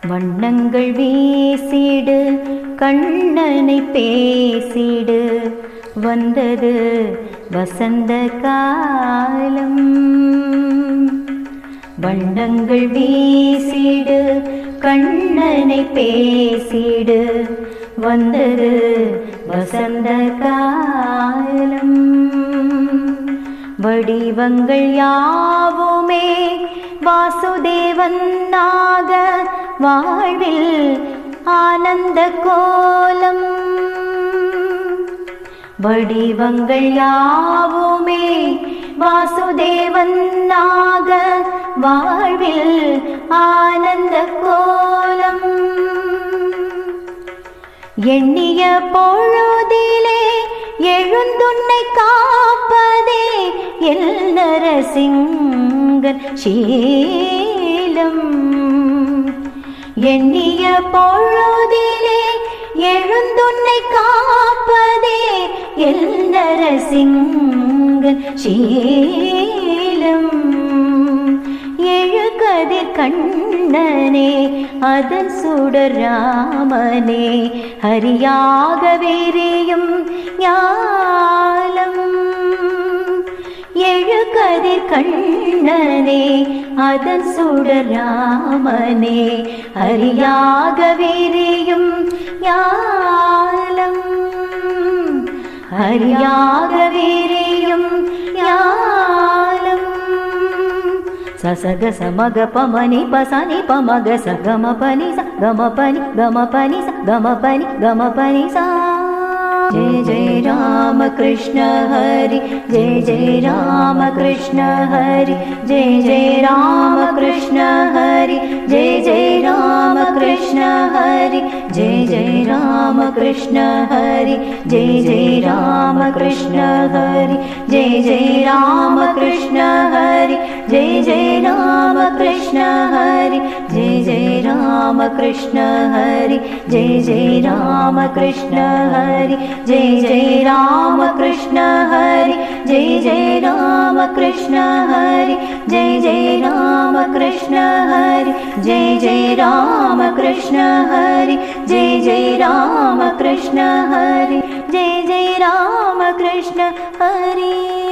வண்ணங்கள் வீசிடு கண்ணனை பேசிடு வந்தது வசந்த காலம். வண்ணங்கள் வீசிடு கண்ணனை பேசிடு வந்தது வசந்த காலம். வடிவங்கள் யாவுமே வாசுதேவனாக வாழ்வில் ஆனந்த கோலம். வடிவங்கள் யாவுமே வாசுதேவனாக வாழ்வில் ஆனந்த கோலம். எண்ணிய பொழுதிலே எழுந்துன்னை காப்பதே எல் நரசிங்கன் சீலம். எண்ணிய பொழுதிலே எழுந்துன்னை காப்பதே எல் நரசிங்கன் சீலம். எழுகதிர் கண்ணனே அதன் சுடர் ராமனே ஹரியாக விரியும் ஞாலம். எழுகதிர் கண்ணனே அதன் சுடர் ராமனே ஹரியாக விரியும் ஞாலம். ஹரியாக விரியும் ஞாலம். சசக சமக பமனி பசனி பமக சகம பனி சகம பனி கம பனி சகம பனி கம பனி சா. जय जय राम कृष्ण हरि जय जय राम कृष्ण हरि जय जय राम कृष्ण हरि जय जय राम कृष्ण हरि जय जय राम कृष्ण हरि जय जय राम कृष्ण हरि जय जय राम कृष्ण हरि जय जय राम कृष्ण हरि जय जय राम कृष्ण हरि जय जय राम कृष्ण हरि जय जय राम कृष्ण हरि जय जय राम कृष्ण हरि जय जय राम कृष्ण हरि जय जय राम कृष्ण हरि जय जय राम कृष्ण हरि जय जय राम कृष्ण हरि.